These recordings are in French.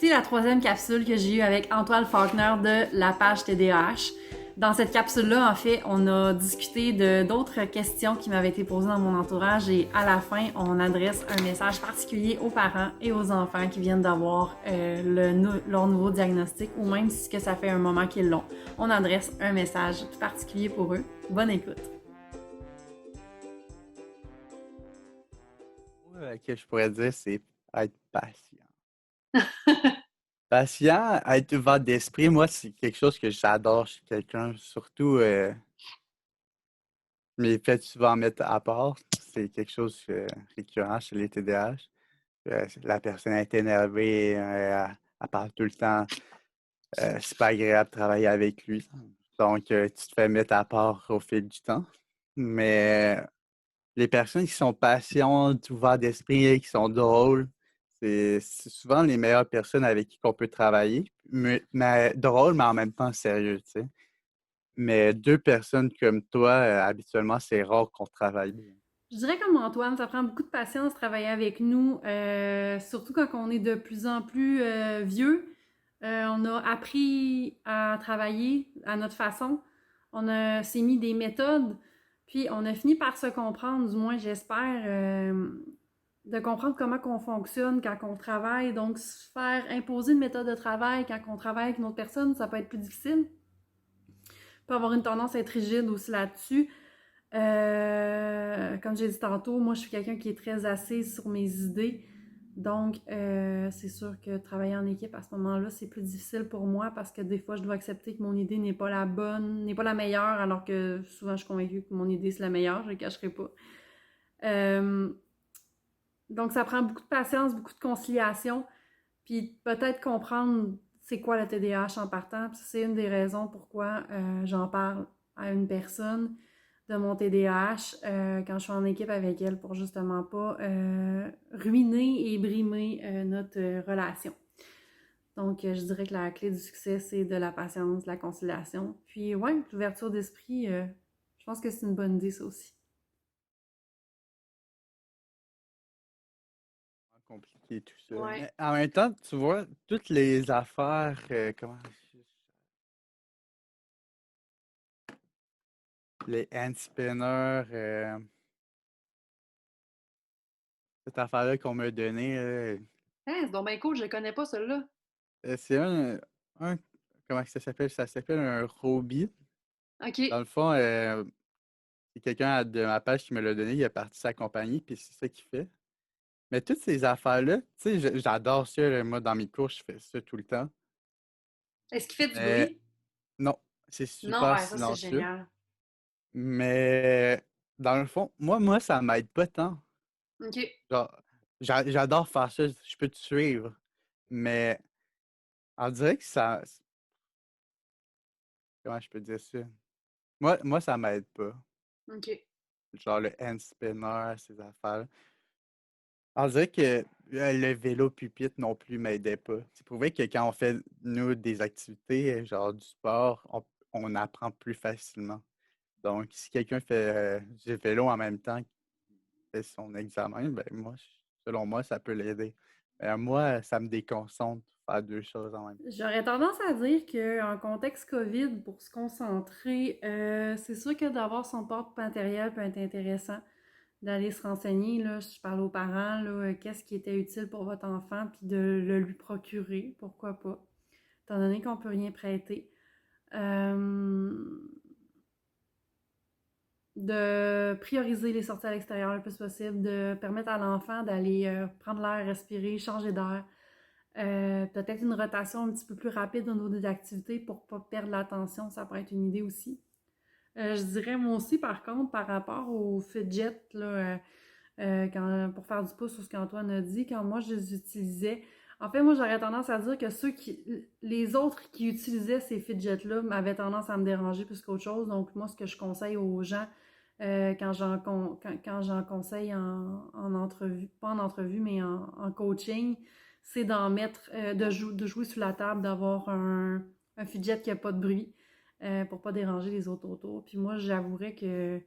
Voici la troisième capsule que j'ai eue avec Antoine Faulkner de la page TDAH. Dans cette capsule-là, en fait, on a discuté de d'autres questions qui m'avaient été posées dans mon entourage et à la fin, on adresse un message particulier aux parents et aux enfants qui viennent d'avoir leur nouveau diagnostic ou même si que ça fait un moment qu'ils l'ont. On adresse un message particulier pour eux. Bonne écoute! Que je pourrais dire, c'est être patient. Patient, être ouvert d'esprit, moi, c'est quelque chose que j'adore chez quelqu'un. Surtout, mais fait souvent mettre à part. C'est quelque chose récurrent chez les TDAH. La personne est énervée, elle parle tout le temps. C'est pas agréable de travailler avec lui. Donc, tu te fais mettre à part au fil du temps. Mais les personnes qui sont patientes, ouvertes d'esprit, qui sont drôles, c'est souvent les meilleures personnes avec qui on peut travailler. Mais drôles, mais en même temps sérieux, tu sais. Mais deux personnes comme toi, habituellement, c'est rare qu'on travaille bien. Je dirais comme Antoine, ça prend beaucoup de patience de travailler avec nous, surtout quand on est de plus en plus vieux. On a appris à travailler à notre façon. S'est mis des méthodes, puis on a fini par se comprendre, du moins j'espère, de comprendre comment on fonctionne quand on travaille. Donc, se faire imposer une méthode de travail quand on travaille avec une autre personne, ça peut être plus difficile. On peut avoir une tendance à être rigide aussi là-dessus. Comme j'ai dit tantôt, moi je suis quelqu'un qui est très assise sur mes idées. Donc, c'est sûr que travailler en équipe à ce moment-là, c'est plus difficile pour moi parce que des fois, je dois accepter que mon idée n'est pas la bonne, n'est pas la meilleure, alors que souvent, je suis convaincue que mon idée, c'est la meilleure, je ne le cacherai pas. Euh, donc, ça prend beaucoup de patience, beaucoup de conciliation, puis peut-être comprendre c'est quoi le TDAH en partant. Puis c'est une des raisons pourquoi j'en parle à une personne de mon TDAH quand je suis en équipe avec elle pour justement pas ruiner et brimer notre relation. Donc, je dirais que la clé du succès, c'est de la patience, de la conciliation. Puis, ouais, l'ouverture d'esprit, je pense que c'est une bonne idée, ça aussi. C'est compliqué tout ça. Ouais. Mais en même temps, tu vois, toutes les affaires, les hand spinners, cette affaire-là qu'on m'a donnée, Hein, c'est donc bien cool, je le connais pas, celui-là. c'est un, comment que ça s'appelle? Ça s'appelle un Roby. OK. Dans le fond, c'est quelqu'un de ma page qui me l'a donné, il a parti sa compagnie, puis c'est ça qu'il fait. Mais toutes ces affaires-là, tu sais, j'adore ça, là, moi, dans mes cours, je fais ça tout le temps. Est-ce qu'il fait du Mais bruit? non, c'est Non, super ouais, ça, c'est silencieux. génial. Mais dans le fond, moi, ça m'aide pas tant. OK. Genre, j'adore faire ça, je peux te suivre. Mais on dirait que ça. Comment je peux dire ça? Moi ça m'aide pas. OK. Genre le hand spinner, ces affaires. On dirait que le vélo pupitre non plus m'aidait pas. C'est prouvé que quand on fait, nous, des activités, genre du sport, on apprend plus facilement. Donc, si quelqu'un fait du vélo en même temps qu'il fait son examen, ben moi, selon moi, ça peut l'aider. Mais moi, ça me déconcentre de faire deux choses en même temps. J'aurais tendance à dire qu'en contexte COVID, pour se concentrer, c'est sûr que d'avoir son porte matériel peut être intéressant, d'aller se renseigner, là, je parle aux parents, là, qu'est-ce qui était utile pour votre enfant, puis de le lui procurer, pourquoi pas, étant donné qu'on peut rien prêter. Euh, de prioriser les sorties à l'extérieur le plus possible, de permettre à l'enfant d'aller prendre l'air, respirer, changer d'air. Peut-être une rotation un petit peu plus rapide au niveau des activités pour ne pas perdre l'attention, ça pourrait être une idée aussi. Je dirais moi aussi, par contre, par rapport aux fidget, là, pour faire du pouce sur ce qu'Antoine a dit, quand moi je les utilisais, en fait, moi j'aurais tendance à dire que les autres qui utilisaient ces fidgets-là avaient tendance à me déranger plus qu'autre chose. Donc, moi, ce que je conseille aux gens, quand j'en conseille en entrevue, pas en entrevue, mais en coaching, c'est d'en mettre, de jouer sous la table, d'avoir un fidget qui n'a pas de bruit pour pas déranger les autres autour. Puis moi, j'avouerais que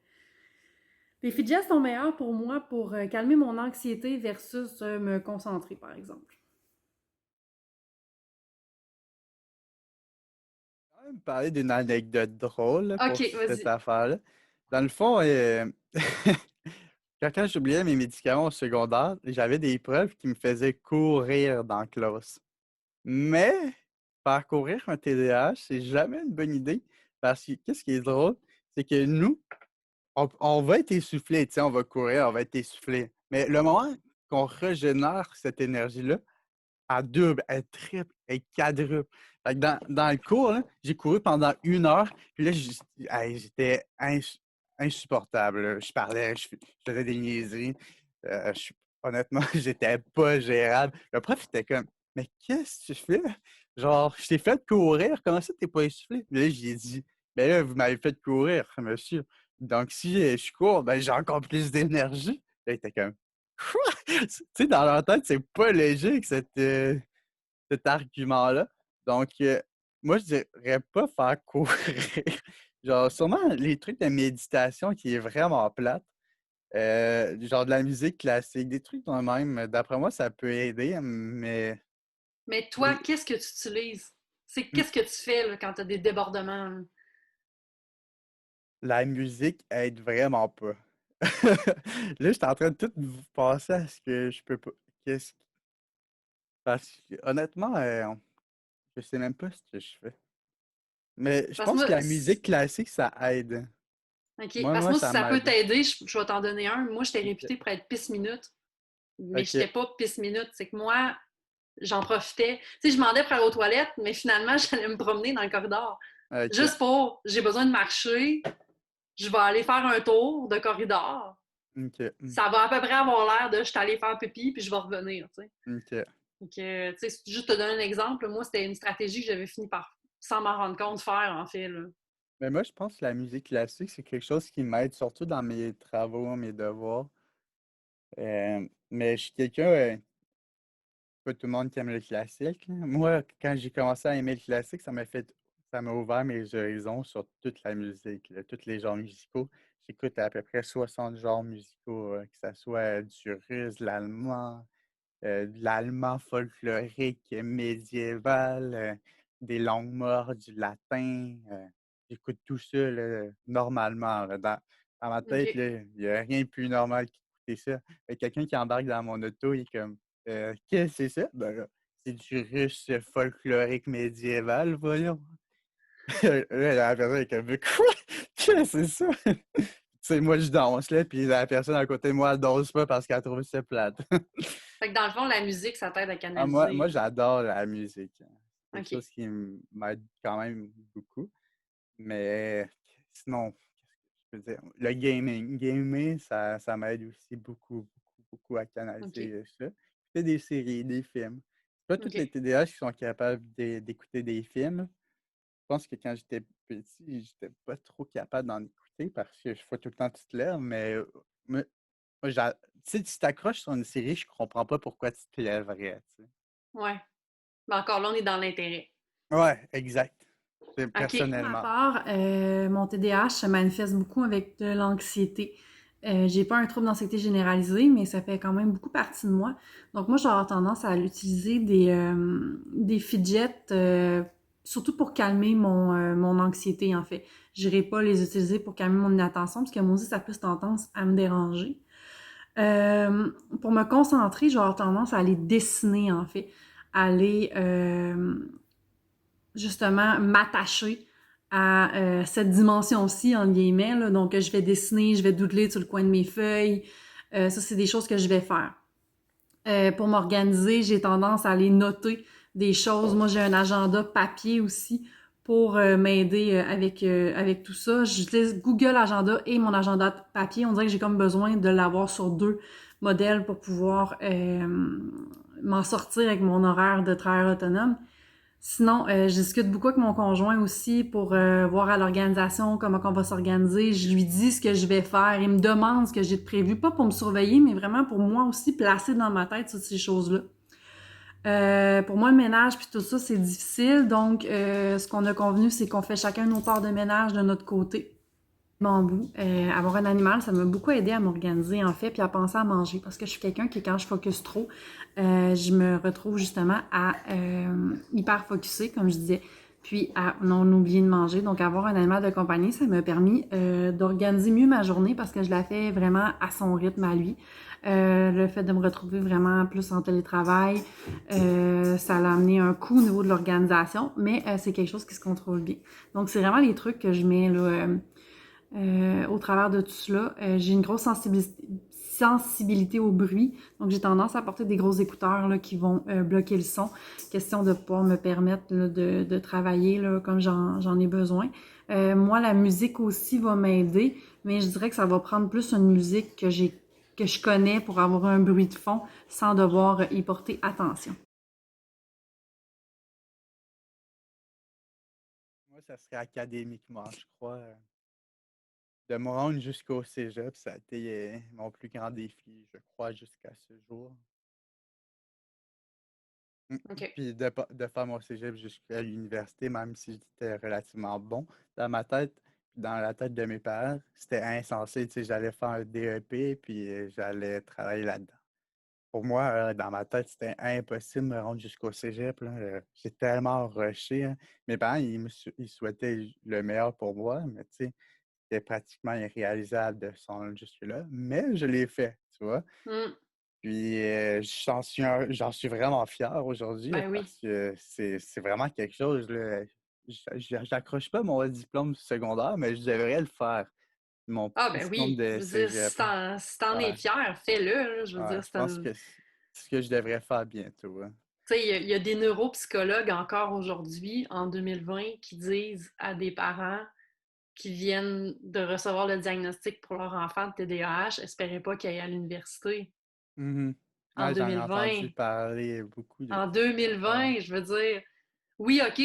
les fidgets sont meilleurs pour moi pour calmer mon anxiété versus me concentrer, par exemple. même parler d'une anecdote drôle là, pour Ok, cette vas-y. affaire-là. Dans le fond, quand j'oubliais mes médicaments au secondaire, j'avais des preuves qui me faisaient courir dans la classe. Mais faire courir un TDAH, c'est jamais une bonne idée. Parce que qu'est-ce qui est drôle, c'est que nous, on va être essoufflé, tu sais, on va courir, on va être essoufflé. Mais le moment qu'on régénère cette énergie-là, elle double, elle triple, elle quadruple. Fait que dans le cours, là, j'ai couru pendant 1 heure, puis là, hey, j'étais insupportable, là. Je parlais, je faisais des niaiseries. Honnêtement, j'étais pas gérable. Le prof était comme, mais qu'est-ce que tu fais? Genre, je t'ai fait courir, comment ça t'es pas essoufflé? Puis là, j'ai dit, ben là, vous m'avez fait courir, monsieur. Donc, si je cours, ben j'ai encore plus d'énergie. Là, il était comme, quoi? Tu sais, dans leur tête, c'est pas logique, cet argument-là. Donc, moi, je dirais pas faire courir. Genre, sûrement les trucs de méditation qui est vraiment plate. Genre de la musique classique, des trucs de même. D'après moi, ça peut aider, mais Mais toi, les- qu'est-ce que tu utilises? m- Qu'est-ce que tu fais là, quand tu as des débordements, là? la musique aide vraiment pas. Là, je suis en train de tout vous passer à ce que je peux pas. Qu'est-ce Parce que honnêtement, je sais même pas ce que je fais. Mais je Parce que pense moi, que la musique classique, ça aide. OK. Moi, Parce que moi, moi, si ça ça peut m'aide. t'aider, je vais t'en donner un. Moi, j'étais Ok. réputée pour être pisse-minute, mais Ok. j'étais pas pisse-minute. C'est que moi, j'en profitais. Tu sais, je demandais pour aller aux toilettes, mais finalement, j'allais me promener dans le corridor. Ok. Juste pour, j'ai besoin de marcher, je vais aller faire un tour de corridor. Ok. Ça va à peu près avoir l'air de je suis allée faire pipi puis je vais revenir, tu sais. Ok. Donc, tu sais, juste te donner un exemple, moi, c'était une stratégie que j'avais fini par, sans m'en rendre compte, faire, en fait, là. Mais moi, je pense que la musique classique, c'est quelque chose qui m'aide, surtout dans mes travaux, mes devoirs. Mais je suis quelqu'un, pas tout le monde qui aime le classique, là. Moi, quand j'ai commencé à aimer le classique, ça m'a ouvert mes horizons sur toute la musique, là, tous les genres musicaux. J'écoute à peu près 60 genres musicaux, que ce soit du russe, de l'allemand folklorique médiéval, des langues mortes, du latin. J'écoute tout ça là, normalement, là. Dans ma tête, OK. il n'y a rien de plus normal qu'écouter ça. Quelqu'un qui embarque dans mon auto, il est comme qu'est-ce que c'est ça? Ben là, c'est du russe folklorique médiéval, voyons. Là, la personne est comme quoi? Qu'est-ce que c'est ça? Tu sais, moi je danse là, puis la personne à côté de moi elle danse pas parce qu'elle trouve ça plate. Fait que dans le fond, la musique, ça t'aide à Ah, moi, canaliser. j'adore la musique, hein. C'est quelque OK. chose qui m'aide quand même beaucoup. Mais sinon, qu'est-ce que je peux dire? Le gaming. Gamer, ça m'aide aussi beaucoup, beaucoup, beaucoup à OK. canaliser ça. Écouter des séries, des films. Pas tous les OK. TDAH qui sont capables d'écouter des films. Je pense que quand j'étais petit, j'étais pas trop capable d'en écouter parce que je fais tout le temps tu te lèves, mais moi, tu sais, si tu t'accroches sur une série, je comprends pas pourquoi tu te lèverais, tu sais. Ouais. Mais encore là, on est dans l'intérêt. Ouais, exact. OK. Pour ma Personnellement. part, mon TDAH se manifeste beaucoup avec de l'anxiété. J'ai pas un trouble d'anxiété généralisé, mais ça fait quand même beaucoup partie de moi. Donc moi, j'aurais tendance à utiliser des fidgets, surtout pour calmer mon anxiété, en fait. J'irai pas les utiliser pour calmer mon inattention, parce que moi aussi, ça a plus tendance à me déranger. Pour me concentrer, j'aurais tendance à aller dessiner, en fait. Aller justement m'attacher à cette dimension-ci, en guillemets. Là. Donc, je vais dessiner, je vais doodler sur le coin de mes feuilles. Ça, c'est des choses que je vais faire. Pour m'organiser, j'ai tendance à aller noter des choses. Moi, j'ai un agenda papier aussi pour m'aider avec tout ça. J'utilise Google Agenda et mon agenda papier. On dirait que j'ai comme besoin de l'avoir sur deux modèles pour pouvoir m'en sortir avec mon horaire de travail autonome. Sinon, je discute beaucoup avec mon conjoint aussi pour voir à l'organisation comment on va s'organiser. Je lui dis ce que je vais faire. Il me demande ce que j'ai de prévu, pas pour me surveiller, mais vraiment pour moi aussi placer dans ma tête toutes ces choses-là. Pour moi, le ménage puis tout ça, c'est difficile. Donc, ce qu'on a convenu, c'est qu'on fait chacun nos parts de ménage de notre côté. Bambou. Avoir un animal, ça m'a beaucoup aidé à m'organiser en fait, puis à penser à manger, parce que je suis quelqu'un qui, quand je focus trop, je me retrouve justement à hyper focuser, comme je disais. puis à non oublier de manger. Donc, avoir un animal de compagnie, ça m'a permis d'organiser mieux ma journée parce que je la fais vraiment à son rythme à lui. Le fait de me retrouver vraiment plus en télétravail, ça l'a amené un coup au niveau de l'organisation, mais c'est quelque chose qui se contrôle bien. Donc, c'est vraiment les trucs que je mets là, au travers de tout cela. J'ai une grosse sensibilité au bruit, donc j'ai tendance à porter des gros écouteurs là, qui vont bloquer le son. Question de pouvoir me permettre là, de travailler là, comme j'en ai besoin. Moi, la musique aussi va m'aider, mais je dirais que ça va prendre plus une musique que je connais pour avoir un bruit de fond sans devoir y porter attention. Moi, ça serait académiquement, je crois. De me rendre jusqu'au cégep, ça a été mon plus grand défi, je crois, jusqu'à ce jour. Mm. OK. Puis de faire mon cégep jusqu'à l'université, même si j'étais relativement bon, dans ma tête, dans la tête de mes parents, c'était insensé. Tu sais, j'allais faire un DEP, puis j'allais travailler là-dedans. Pour moi, dans ma tête, c'était impossible de me rendre jusqu'au cégep, là. J'ai tellement rushé, hein. Mes parents, ils souhaitaient le meilleur pour moi, mais tu sais, c'était pratiquement irréalisable de s'en rendre jusque-là. Mais je l'ai fait, tu vois. Mm. Puis j'en suis vraiment fier aujourd'hui Ben oui. parce que c'est vraiment quelque chose, là. J'accroche pas mon diplôme secondaire, mais je devrais le faire. Mon Ah petit ben diplôme oui, je de veux dire, cégep. si t'en es Ouais, fier, fais-le, là. Je veux ouais, dire, je pense que c'est ce que je devrais faire bientôt, hein. tu sais, il y a des neuropsychologues encore aujourd'hui, en 2020, qui disent à des parents qui viennent de recevoir le diagnostic pour leur enfant de TDAH, espérez pas qu'ils aillent à l'université. Mhm. En Ouais, j'en ai 2020, entendu parler beaucoup de en ça. Ouais. 2020, je veux dire, oui, ok,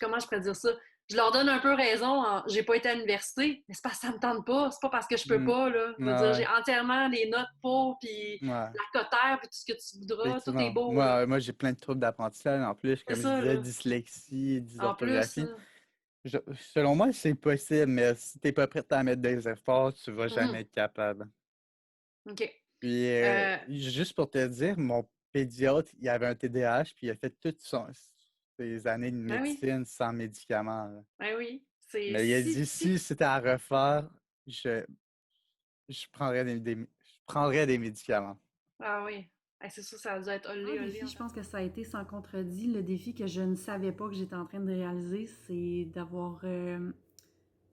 comment je pourrais dire ça? Je leur donne un peu raison, j'ai pas été à l'université, mais c'est parce que ça me tente pas, c'est pas parce que je peux Mm. pas, là. Je veux dire, Ouais, j'ai entièrement les notes pour, puis ouais. la cotère, puis tout ce que tu voudras, tout est Effectivement. beau, là. Moi, j'ai plein de troubles d'apprentissage en plus, C'est comme je ça, disais, là. dyslexie, En plus, dysorthographie. là. Je- Selon moi, c'est possible, mais si t'es pas prêt à mettre des efforts, tu vas jamais Mhm. être capable. OK. Puis, Euh, juste pour te dire, mon pédiatre, il avait un TDAH, puis il a fait toutes ses années de ben oui, médecine sans médicaments, là. ben oui. C'est Mais il a dit, si c'était à refaire, je, je prendrais des médicaments. Ah oui. C'est sûr, ça a dû être un Mm. olé, olé défi, en je Mhm. pense que ça a été sans contredit. Le défi que je ne savais pas que j'étais en train de réaliser, c'est d'avoir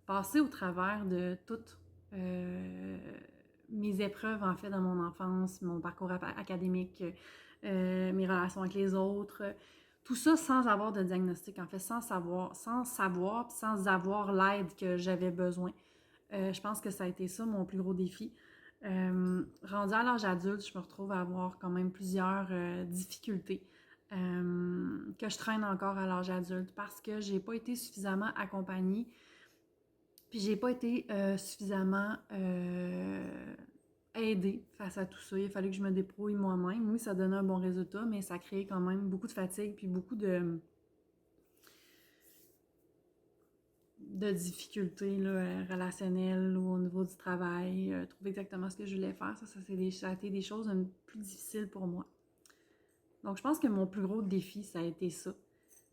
passé au travers de toutes euh, mes épreuves, en fait, dans mon enfance, mon parcours académique, mes relations avec les autres. Tout ça sans avoir de diagnostic, en fait, sans savoir, puis sans avoir l'aide que j'avais besoin. Je pense que ça a été ça mon plus gros défi. Rendu à l'âge adulte, je me retrouve à avoir quand même plusieurs difficultés que je traîne encore à l'âge adulte parce que j'ai pas été suffisamment accompagnée, puis j'ai pas été suffisamment aidée face à tout ça. Il a fallu que je me débrouille moi-même. Oui, ça donnait un bon résultat, mais ça créait quand même beaucoup de fatigue puis beaucoup de difficultés là, relationnelles ou au niveau du travail, trouver exactement ce que je voulais faire. Ça a été des choses plus difficiles pour moi. Donc, je pense que mon plus gros défi, ça a été ça.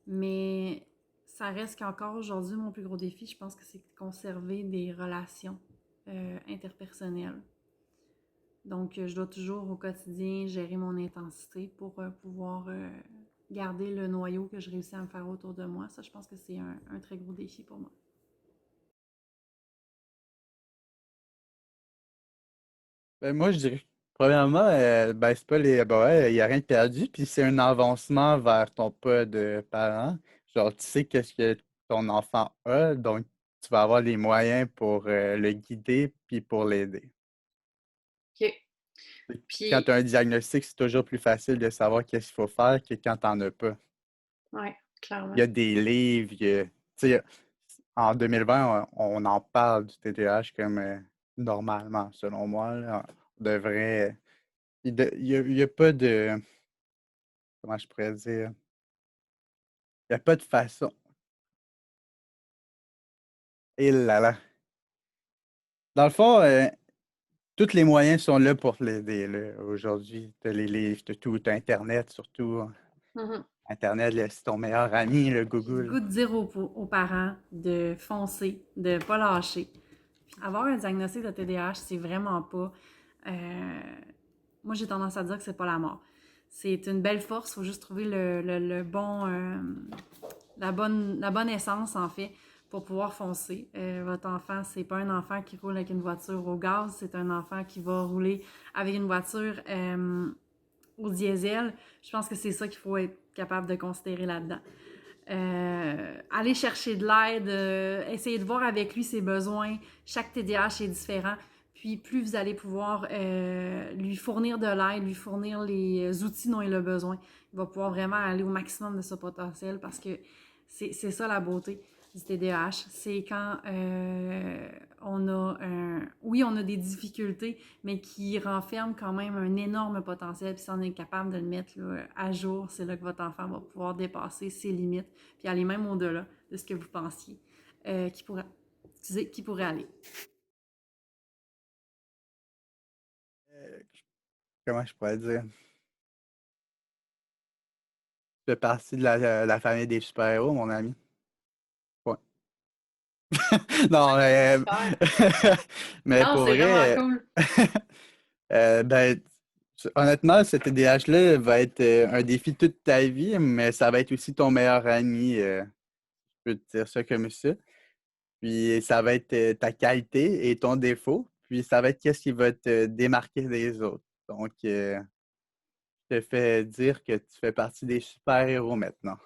Mais ça reste qu'encore aujourd'hui, mon plus gros défi, je pense que c'est de conserver des relations interpersonnelles. Donc, je dois toujours au quotidien gérer mon intensité pour pouvoir garder le noyau que je réussis à me faire autour de moi. Ça, je pense que c'est un très gros défi pour moi. Ben, moi, je dirais, premièrement, ben, c'est pas ben ouais, il n'y a rien de perdu, puis c'est un avancement vers ton pas de parent. Genre, tu sais qu'est-ce que ton enfant a, donc tu vas avoir les moyens pour le guider, puis pour l'aider. OK. Quand tu as Puis, un diagnostic, c'est toujours plus facile de savoir qu'est-ce qu'il faut faire que quand tu n'en as pas. ouais, Il y clairement. a des livres, tu sais, en 2020, on en parle du TDAH comme normalement, selon moi, là. On devrait. Il y a pas de. Comment je pourrais dire? Il n'y a pas de façon. Et là là. Dans le fond, tous les moyens sont là pour l'aider, là, aujourd'hui. Tu as les livres, tu as tout, t'as Internet surtout. Mhm. Internet, c'est ton meilleur ami, le J'ai le Google. goût de dire aux parents de foncer, de pas lâcher. Avoir un diagnostic de TDAH, c'est vraiment pas... moi, j'ai tendance à dire que c'est pas la mort. C'est une belle force, il faut juste trouver le bon... la bonne essence, en fait, pour pouvoir foncer. Votre enfant, c'est pas un enfant qui roule avec une voiture au gaz, c'est un enfant qui va rouler avec une voiture au diesel. Je pense que c'est ça qu'il faut être capable de considérer là-dedans. Aller chercher de l'aide, essayer de voir avec lui ses besoins. Chaque TDAH est différent. Puis plus vous allez pouvoir lui fournir de l'aide, lui fournir les outils dont il a besoin, il va pouvoir vraiment aller au maximum de son potentiel parce que c'est ça la beauté du TDAH. C'est quand on a oui, on a des difficultés, mais qui renferment quand même un énorme potentiel. Puis si on est capable de le mettre là, à jour, c'est là que votre enfant va pouvoir dépasser ses limites, puis aller même au-delà de ce que vous pensiez qui pourrait aller. Euh, Comment je pourrais dire? Je fais partie de la famille des super-héros, mon ami. Ouais. Non, Super. mais Non, pour c'est vraiment vrai, cool. ben, honnêtement, ce TDAH-là va être un défi toute ta vie, mais ça va être aussi ton meilleur ami. Je peux te dire ça comme ça. Puis ça va être ta qualité et ton défaut. Puis ça va être qu'est-ce qui va te démarquer des autres. Donc, je te fais dire que tu fais partie des super-héros maintenant.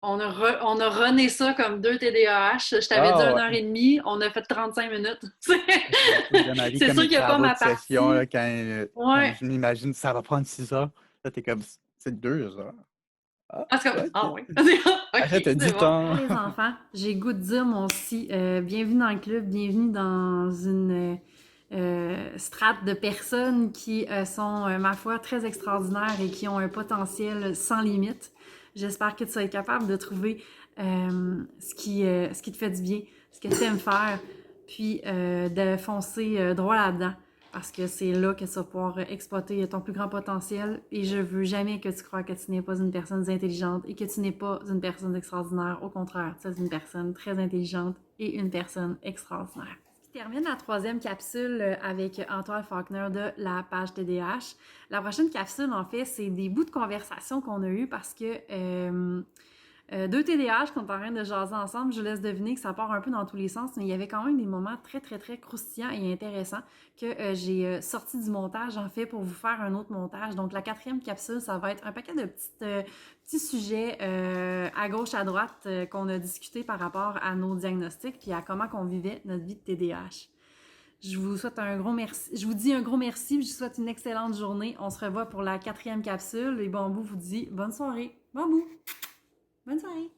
On a runné ça comme deux TDAH. Je t'avais dit Ah une ouais. heure et demie, on a fait 35 minutes. Je raconte de ma vie C'est comme sûr les qu'il n'y a pas travaux ma de session, partie. là, quand Ouais. je m'imagine ça va prendre 6 heures. Là, t'es comme, c'est 2 heures. Ah, Parce que, ok. ah ouais. OK, Ah, ça, t'as c'est du bon. temps. Les enfants, j'ai goût de dire, moi aussi, bienvenue dans le club, bienvenue dans une strate de personnes qui sont, ma foi, très extraordinaires et qui ont un potentiel sans limite. J'espère que tu vas être capable de trouver ce qui te fait du bien, ce que tu aimes faire, puis de foncer droit là-dedans. Parce que c'est là que tu vas pouvoir exploiter ton plus grand potentiel. Et je veux jamais que tu crois que tu n'es pas une personne intelligente et que tu n'es pas une personne extraordinaire. Au contraire, tu es une personne très intelligente et une personne extraordinaire. Je termine la troisième capsule avec Antoine Faulkner de la page TDH. La prochaine capsule, en fait, c'est des bouts de conversation qu'on a eus parce que deux TDAH qui sont en train de jaser ensemble, je laisse deviner que ça part un peu dans tous les sens, mais il y avait quand même des moments très, très, très croustillants et intéressants que j'ai sorti du montage, en fait, pour vous faire un autre montage. Donc, la quatrième capsule, ça va être un paquet de petits sujets à gauche, à droite qu'on a discuté par rapport à nos diagnostics puis à comment on vivait notre vie de TDAH. Je vous souhaite un gros merci. Je vous dis un gros merci. Je vous souhaite une excellente journée. On se revoit pour la quatrième capsule. Et Bambou vous dit bonne soirée. Bambou! Bonne soirée!